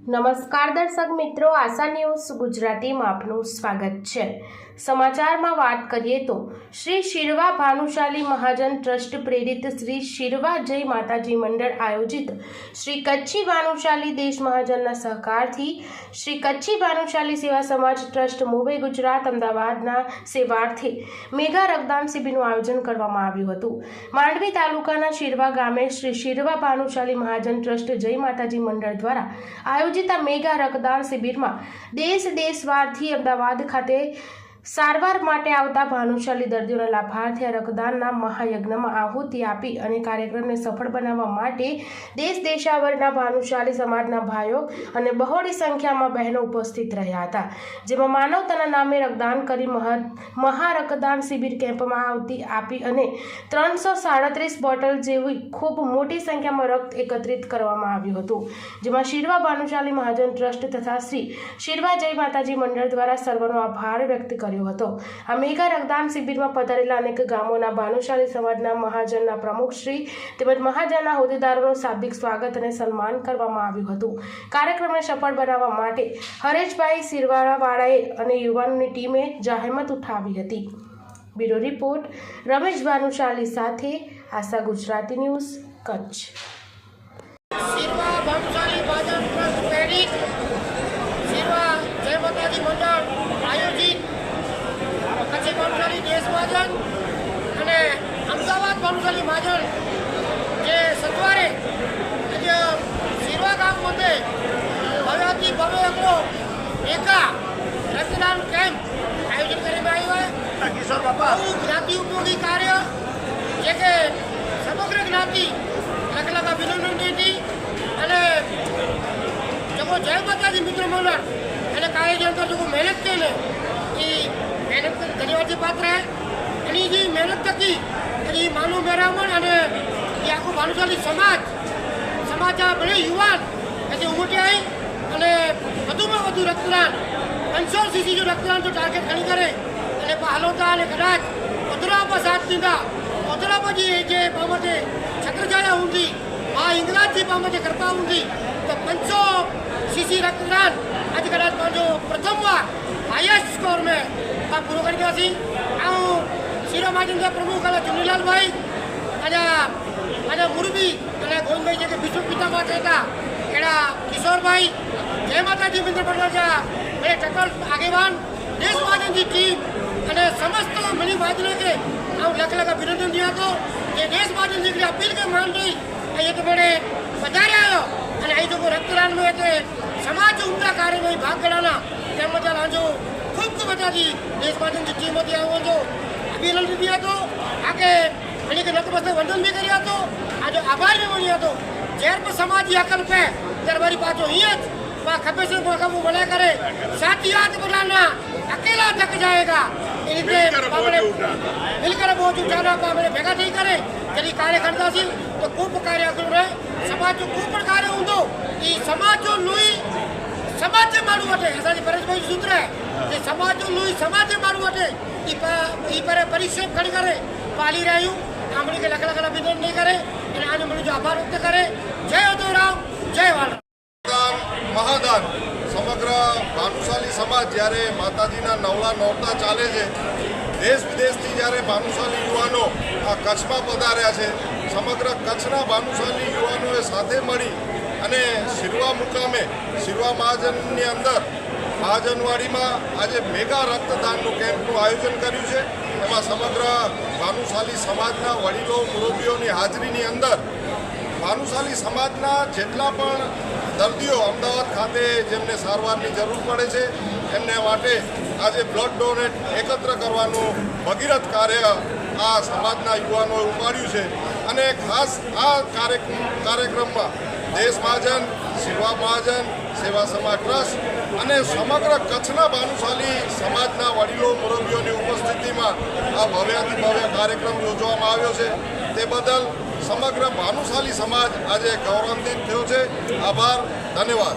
નમસ્કાર દર્શક મિત્રો, આશા ન્યૂઝ ગુજરાતીમાં આપનું સ્વાગત છે। સમાચારમાં વાત કરીએ તો શ્રી શિરવા ભાનુશાલી મહાજન ટ્રસ્ટ પ્રેરિત શ્રી શિરવા જય માતાજી મંડળ આયોજિત શ્રી કચ્છી ભાનુશાલી દેશ મહાજનના સહકારથી શ્રી કચ્છી ભાનુશાલી સેવા સમાજ ટ્રસ્ટ મુંબઈ ગુજરાત અમદાવાદના સેવાર્થે મેગા રક્તદાન શિબિરનું આયોજન કરવામાં આવ્યું હતું। માંડવી તાલુકાના શિરવા ગામે શ્રી શિરવા ભાનુશાલી મહાજન ટ્રસ્ટ જય માતાજી મંડળ દ્વારા આયોજિત આ મેગા રક્તદાન શિબિરમાં દેશવારથી અમદાવાદ ખાતે સારવાર માટે આવતા ભાનુશાલી દર્દીઓના લાભાર્થે રક્તદાનના મહાયજ્ઞમાં આહુતિ આપી અને કાર્યક્રમને સફળ બનાવવા માટે દેશાવરના ભાનુશાલી સમાજના ભાઈઓ અને બહોળી સંખ્યામાં બહેનો ઉપસ્થિત રહ્યા હતા, જેમાં માનવતાના નામે રક્તદાન કરી મહા રક્તદાન શિબિર કેમ્પમાં આપી અને 337 બોટલ જેવી ખૂબ મોટી સંખ્યામાં રક્ત એકત્રિત કરવામાં આવ્યું હતું, જેમાં શિરવા ભાનુશાલી મહાજન ટ્રસ્ટ તથા શ્રી શિરવા જય માતાજી મંડળ દ્વારા સર્વનો આભાર વ્યક્ત કર્યો હતો। આ મેગા રક્તદાન શિબિરમાં પધારેલા અનેક ગામોના ભાનુશાલી સમાજના મહાજનના પ્રમુખશ્રી તેમજ મહાજનના હોદ્દેદારોનું શાબ્દિક સ્વાગત અને સન્માન કરવામાં આવ્યું હતું। કાર્યક્રમને સફળ બનાવવા માટે હરેશભાઈ શિરવાળાવાળાએ અને યુવાનોની ટીમે જહેમત ઉઠાવી હતી। બ્યુરો રિપોર્ટ રમેશ ભાનુશાલી સાથે આશા ગુજરાતી ન્યૂઝ કચ્છ। શિરવા ભાનુશાલી મહાજન ટ્રસ્ટ પ્રેરિત શિરવા જય માતાજી મંડળ આયોજિત કચ્છી ભાનુશાલી દેશ મહાજન અને અમદાવાદ ભાનુશાલી મહાજન જે સત્વારે આજે શિરવા ગામ માટે ભવ્યાથી ભવ્ય એમનો એકા રક્તદાન કેમ્પ આયોજન કરવામાં આવ્યો કિશોર બાપા જ્ઞાતિ ઉપયોગી કાર્ય જે કે સમગ્ર જ્ઞાતિ લખ લખ અભિનંદન દેતી અને જો જય માતાજી મિત્ર મંડળ અને કાર્યજન પર જો મહેનત કરે એ મહેનત ધન્યવાદ પાત્ર है એની જે મહેનત થકી એ માનવ મેરામણ અને એ આખું ભાનુશાલી સમાજ બને યુવાન એટલે ઉમટી આવી અને વધુમાં વધુ રક્તદાન 500 સીસી જો રક્તદાન તો ટાર્ગેટ ઘણી કરે અને હાલોતા અને કદાચ ઓતરા પર સાથ દીધા ઓતરા પર જે બાબતે છત્રછાયા ઊંધી આ ઇંગ્લાજી બાબતે કરતા ઊંધી તો 500 સીસી રક્તદાન આજે કદાચ પાંચો પ્રથમવાર हाईएस्ट स्कोर में आप पूरा कर दिया सी आऊँ शिरवा महाजन के प्रमुख अला चुनीलाल भाई अजा मुरबी अला गोविंद भाई जे के विश्व पिता माँ था एड़ा किशोर भाई जय माताजी मित्र मंडल का मेरे टक्कर आगेवान देश महाजन की टीम અને સમસ્ત મની ભાજને કે આવું લખ લખ અભિનંદન દિયા તો એ દેશ महाजन जी की अपील के मान रही ये तो बड़े વધારે આવ્યો અને અહીં જો રક્તદાન में એટલે સમાજ ઉમદા કાર્ય में भाग लेना त्यामध्ये जो खूप बधाई देश महाजन की टीम होती है जो अभिनंदन दिया तो आगे मैंने के नतमस्तक वंदन भी करिया तो आज आभार भी मानिया तो जैर पर समाज अकल पे जर बारी पाचो ही वहाँ खपे से काबू बना करे साथ याद बनाना अकेला थक जाएगा मिलकर बोझ उठाना पामे भेगा नहीं करे यदि कार्य करता सी तो खूब कार्य रहे समाज जो खूब कार्य हों ये समाज जो लुई समाज से मारू वटे ऐसा परेश सूत्र है कि समाज जो लुई समाज से मारू वटे ई पर परिश्रम खड़ी करे पाली रही हूँ आमड़ी के लख लख अभिनंदन नहीं करे आज मैं जो आभार व्यक्त करे जय उदयराम जय वाला મહાદાન સમગ્ર ભાનુશાલી સમાજ જ્યારે માતાજીના નવલા નોરતા ચાલે છે દેશ વિદેશથી જ્યારે ભાનુશાલી યુવાનો આ કચ્છમાં પધાર્યા છે સમગ્ર કચ્છના ભાનુશાલી યુવાનોએ સાથે મળી અને શિરવા મુકામે શિરવા મહાજનની અંદર મહાજનવાડીમાં આજે મેગા રક્તદાનનું કેમ્પનું આયોજન કર્યું છે। એમાં સમગ્ર ભાનુશાલી સમાજના વડીલો મુરબ્બીઓની હાજરીની અંદર ભાનુશાલી સમાજના જેટલા પણ દર્દીઓ અમદાવાદ ખાતે જેમને સારવારની જરૂર પડે છે એમને માટે આજે બ્લડ ડોનેટ એકત્ર કરવાનું ભગીરથ કાર્ય આ સમાજના યુવાનોએ ઉપાડ્યું છે અને ખાસ આ કાર્યક્રમમાં દેશ મહાજન શિરવા મહાજન સેવા સમાજ ટ્રસ્ટ અને સમગ્ર કચ્છના ભાનુશાલી સમાજના વડીલો મુરબ્બીઓની ઉપસ્થિતિમાં આ ભવ્યાથી ભવ્ય કાર્યક્રમ યોજવામાં આવ્યો છે તે બદલ સમગ્ર ભાનુશાલી સમાજ આજે ગૌરવાન્વિત થયો છે। આભાર, ધન્યવાદ।